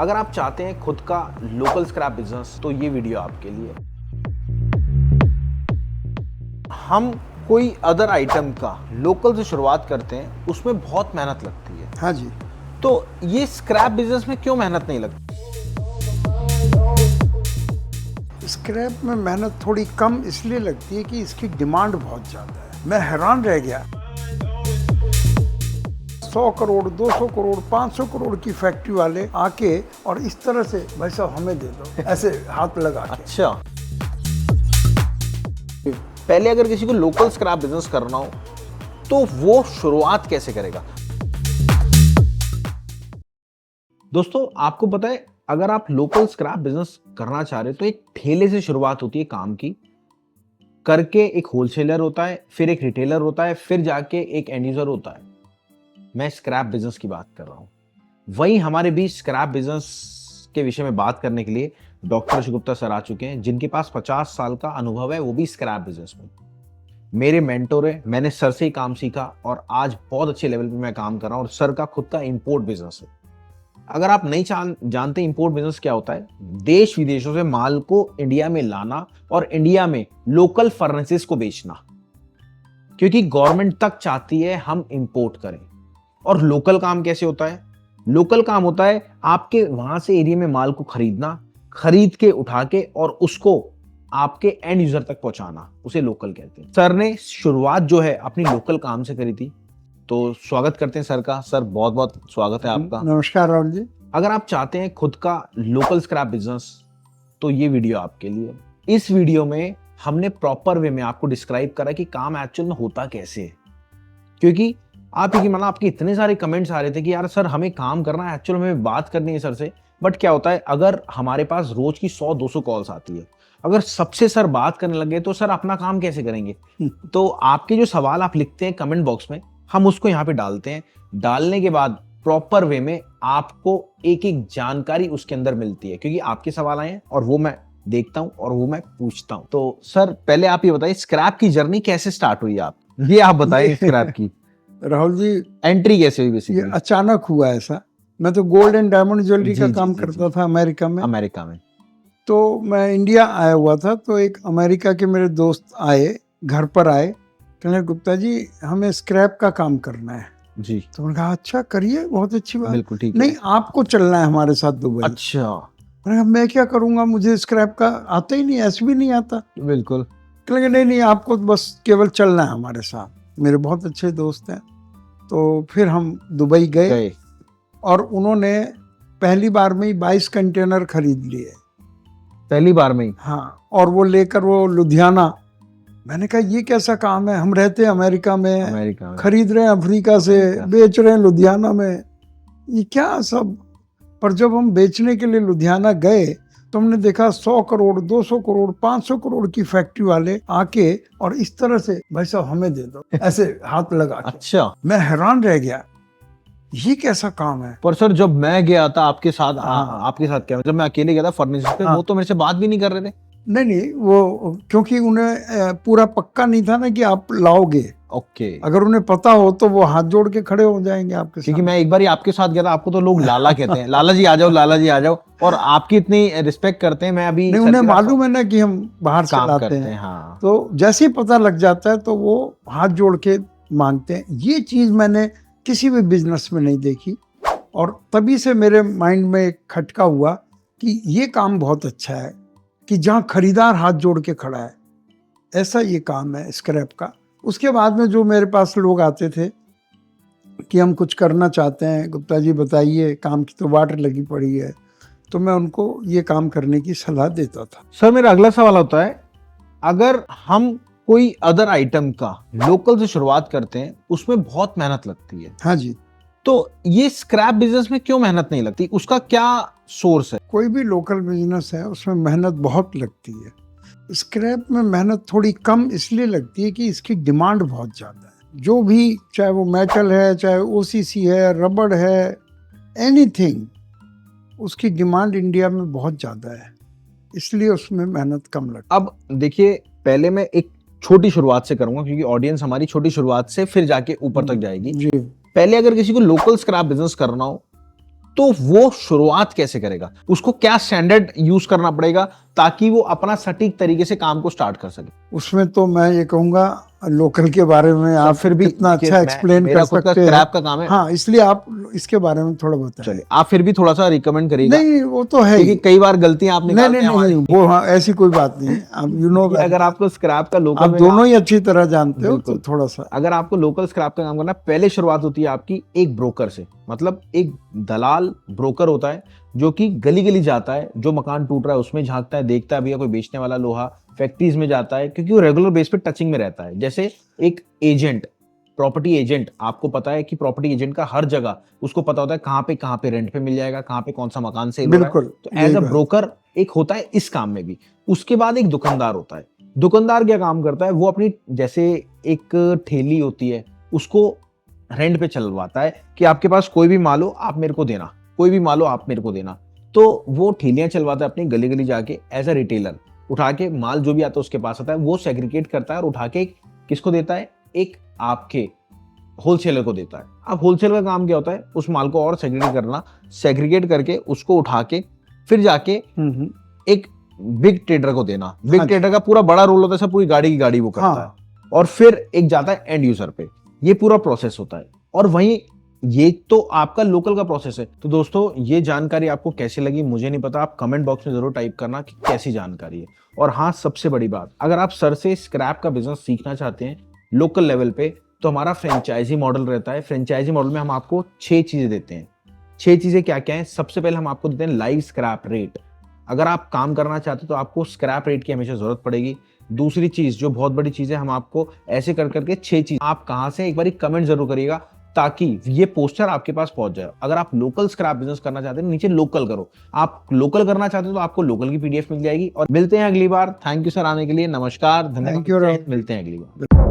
अगर आप चाहते हैं खुद का लोकल स्क्रैप बिजनेस तो ये वीडियो आपके लिए। हम कोई अदर आइटम का लोकल से शुरुआत करते हैं, उसमें बहुत मेहनत लगती है। हाँ जी। तो ये स्क्रैप बिजनेस में क्यों मेहनत नहीं लगती? स्क्रैप में मेहनत थोड़ी कम इसलिए लगती है कि इसकी डिमांड बहुत ज़्यादा है। मैं हैरान रह गया, 100 करोड़ 200 करोड़ 500 करोड़ की फैक्ट्री वाले आके और इस तरह से भाई साहब हमें दे दो, ऐसे हाथ लगा के। अच्छा, पहले अगर किसी को लोकल स्क्रैप बिजनेस करना हो तो वो शुरुआत कैसे करेगा? दोस्तों, आपको पता है, अगर आप लोकल स्क्रैप बिजनेस करना चाह रहे हो तो एक ठेले से शुरुआत होती है काम की, करके एक होलसेलर होता है, फिर एक रिटेलर होता है, फिर जाके एक एंड यूजर होता है। मैं स्क्रैप बिजनेस की बात कर रहा हूं। वहीं हमारे बीच स्क्रैप बिजनेस के विषय में बात करने के लिए डॉक्टर अशोक गुप्ता सर आ चुके हैं, जिनके पास 50 साल का अनुभव है, वो भी स्क्रैप बिजनेस में। मेरे मेंटोर है, मैंने सर से ही काम सीखा और आज बहुत अच्छे लेवल पे मैं काम कर रहा हूं। और सर का खुद का इंपोर्ट बिजनेस है। अगर आप नहीं जानते इंपोर्ट बिजनेस क्या होता है, देश विदेशों से माल को इंडिया में लाना और इंडिया में लोकल फर्नेसेस को बेचना, क्योंकि गवर्नमेंट तक चाहती है हम इंपोर्ट करें। और लोकल काम कैसे होता है? लोकल काम होता है आपके वहां से एरिया में माल को खरीदना, खरीद के उठा के और उसको आपके एंड यूजर तक पहुंचाना, उसे लोकल कहते हैं। सर ने शुरुआत जो है अपनी लोकल काम से करी थी, तो स्वागत करते हैं सर का। सर, बहुत बहुत स्वागत है आपका। नमस्कार राहुल जी। अगर आप चाहते हैं खुद का लोकल स्क्रैप बिजनेस तो ये वीडियो आपके लिए। इस वीडियो में हमने प्रॉपर वे में आपको डिस्क्राइब करा कि काम एक्चुअल में होता कैसे है। क्योंकि आप ही मतलब आपके इतने सारे कमेंट्स आ रहे थे कि यार सर हमें काम करना है, एक्चुअल में बात करनी है सर से, बट क्या होता है, अगर हमारे पास रोज की 100-200 कॉल्स आती है, अगर सबसे सर बात करने लगे तो सर अपना काम कैसे करेंगे? तो आपके जो सवाल आप लिखते हैं कमेंट बॉक्स में, हम उसको यहाँ पे डालते हैं। डालने के बाद प्रॉपर वे में आपको एक एक जानकारी उसके अंदर मिलती है, क्योंकि आपके सवाल आए हैं और वो मैं देखता हूं और वो मैं पूछता हूं। तो सर, पहले आप ये बताइए, स्क्रैप की जर्नी कैसे स्टार्ट हुई? ये आप बताइए स्क्रैप की राहुल जी, एंट्री कैसे हुई ये बेसिकली? अचानक हुआ ऐसा। मैं तो गोल्ड एंड डायमंड ज्वेलरी का काम करता था अमेरिका में। तो मैं इंडिया आया हुआ था, तो एक अमेरिका के मेरे दोस्त आए, घर पर आए, कहने गुप्ता जी हमें स्क्रैप का काम करना है जी। तो मैंने कहा अच्छा करिए, बहुत अच्छी बात। बिल्कुल ठीक नहीं, है। आपको चलना है हमारे साथ दुबई। अच्छा। मैंने कहा मैं क्या करूंगा, मुझे स्क्रैप का आता ही नहीं, ऐसे भी नहीं आता। बिल्कुल। कहेंगे नहीं नहीं, आपको बस केवल चलना है हमारे साथ। मेरे बहुत अच्छे दोस्त हैं। तो फिर हम दुबई गए और उन्होंने पहली बार में ही 22 कंटेनर खरीद लिए। पहली बार में ही? हाँ, और वो लेकर वो लुधियाना। मैंने कहा ये कैसा काम है, हम रहते हैं अमेरिका में, खरीद रहे हैं अफ्रीका से, बेच रहे हैं लुधियाना में, ये क्या सब। पर जब हम बेचने के लिए लुधियाना गए तो हमने देखा 100 करोड़ 200 करोड़ 500 करोड़ की फैक्ट्री वाले आके और इस तरह से भाई साहब हमें दे दो, ऐसे हाथ लगा के। अच्छा। मैं हैरान रह गया, ये कैसा काम है। पर सर, जब मैं गया था आपके साथ, आपके साथ क्या, जब मैं अकेले गया था फर्नीचर पे, वो तो मेरे से बात भी नहीं कर रहे थे। नहीं, वो क्योंकि उन्हें पूरा पक्का नहीं था ना कि आप लाओगे। ओके। अगर उन्हें पता हो तो वो हाथ जोड़ के खड़े हो जाएंगे आपके साथ। क्योंकि मैं एक बार ही आपके साथ गया था, आपको तो लोग लाला कहते हैं, लाला जी आ जाओ, लाला जी आ जाओ, और आपकी इतनी रिस्पेक्ट करते हैं। मैं अभी नहीं, उन्हें मालूम है ना कि हम बाहर से लाते हैं। हाँ। तो जैसे ही पता लग जाता है तो वो हाथ जोड़ के मांगते हैं। ये चीज मैंने किसी भी बिजनेस में नहीं देखी, और तभी से मेरे माइंड में एक खटका हुआ कि ये काम बहुत अच्छा है, कि जहाँ खरीदार हाथ जोड़ के खड़ा है, ऐसा ये काम है स्क्रैप का। उसके बाद में जो मेरे पास लोग आते थे कि हम कुछ करना चाहते हैं, गुप्ता जी बताइए, काम की तो वाट लगी पड़ी है, तो मैं उनको ये काम करने की सलाह देता था। सर, मेरा अगला सवाल होता है, अगर हम कोई अदर आइटम का लोकल से शुरुआत करते हैं, उसमें बहुत मेहनत लगती है। हाँ जी। तो ये स्क्रैप बिजनेस में क्यों मेहनत नहीं लगती? उसका क्या सोर्स है? कोई भी लोकल बिजनेस है उसमें मेहनत बहुत लगती है। स्क्रैप में मेहनत थोड़ी कम इसलिए लगती है कि इसकी डिमांड बहुत ज़्यादा है। जो भी, चाहे वो मेटल है, चाहे ओसीसी है, रबड़ है, एनीथिंग, उसकी डिमांड इंडिया में बहुत ज़्यादा है, इसलिए उसमें मेहनत कम लगती है। अब देखिए, पहले मैं एक छोटी शुरुआत से करूंगा, क्योंकि ऑडियंस हमारी छोटी शुरुआत से फिर जाके ऊपर तक जाएगी। जी। पहले अगर किसी को लोकल स्क्रैप बिजनेस करना हो तो वो शुरुआत कैसे करेगा, उसको क्या स्टैंडर्ड यूज करना पड़ेगा ताकि वो अपना सटीक तरीके से काम को स्टार्ट कर सके। उसमें तो मैं ये कहूंगा लोकल के बारे में आप फिर भी कितना अच्छा एक्सप्लेन मेरा कर खुद का सकते हैं। स्क्रैप का काम है। हाँ, इसलिए आप इसके बारे में थोड़ा बताएं। चलिए आप फिर भी थोड़ा सा रिकमेंड करिएगा। नहीं, वो तो है क्योंकि ही। कई बार गलतियां आप नहीं निकालते हैं नहीं हमारी। नहीं, वो हाँ, ऐसी कोई बात नहीं है। आप यू नो, अगर आपको स्क्रैप का लोकल आप में दोनों ही अच्छी तरह जानते हो, तो बिल्कुल। थोड़ा सा अगर आपको लोकल स्क्रैप का काम करना है, पहले शुरुआत होती है आपकी एक ब्रोकर से। मतलब एक दलाल ब्रोकर होता है जो कि गली गली जाता है, जो मकान टूट रहा है उसमें झांकता है, देखता है भैया कोई बेचने वाला लोहा, फैक्ट्रीज में जाता है, क्योंकि वो रेगुलर बेस पे टचिंग में रहता है। जैसे एक एजेंट, प्रॉपर्टी एजेंट, आपको पता है कि प्रॉपर्टी एजेंट का हर जगह उसको पता होता है कहाँ पे रेंट पे मिल जाएगा, कहाँ पे कौन सा मकान सेल हो रहा है। बिल्कुल। तो एज यही अ बात। ब्रोकर एक होता है इस काम में भी। उसके बाद एक दुकानदार होता है। दुकानदार क्या काम करता है, वो अपनी जैसे एक ठेली होती है उसको रेंट पे चलवाता है कि आपके पास कोई भी माल हो आप मेरे को देना, कोई भी माल हो आप मेरे को देना। तो वो ठेलियां चलवाता है अपनी गली गली जाके एज अ रिटेलर, उठा के माल जो भी आता है उसके पास आता है, वो सेग्रीगेट करता है और उठा के किसको देता है, एक आपके होलसेलर को देता है। अब होलसेलर का काम क्या होता है, उस माल को और सेग्रीगेट करना, सेग्रीगेट करके उसको उठा के फिर जाके एक बिग ट्रेडर को देना। बिग हाँ जी। ट्रेडर का पूरा बड़ा रोल होता है, सब पूरी गाड़ी की गाड़ी वो करता हाँ। है, और फिर एक जाता है एंड यूजर पे। ये पूरा प्रोसेस होता है। और वहीं ये तो आपका लोकल का प्रोसेस है। तो दोस्तों ये जानकारी आपको कैसी लगी मुझे नहीं पता, आप कमेंट बॉक्स में जरूर टाइप करना कि कैसी जानकारी है। और हाँ, सबसे बड़ी बात, अगर आप सर से स्क्रैप का बिजनेस सीखना चाहते हैं लोकल लेवल पे, तो हमारा फ्रेंचाइजी मॉडल रहता है। फ्रेंचाइजी मॉडल में हम आपको 6 चीजें देते हैं। 6 चीजें क्या क्या है? सबसे पहले हम आपको देते हैं लाइव स्क्रैप रेट। अगर आप काम करना चाहते हो तो आपको स्क्रैप रेट की हमेशा जरूरत पड़ेगी। दूसरी चीज जो बहुत बड़ी चीज है, हम आपको ऐसे कर करके 6 चीज, आप कहां से, एक बार कमेंट जरूर करिएगा ताकि ये पोस्टर आपके पास पहुंच जाए। अगर आप लोकल स्क्रैप बिजनेस करना चाहते हैं, नीचे लोकल करो। आप लोकल करना चाहते हो तो आपको लोकल की पीडीएफ मिल जाएगी। और मिलते हैं अगली बार। थैंक यू सर आने के लिए। नमस्कार, धन्यवाद। Thank you. मिलते हैं अगली बार।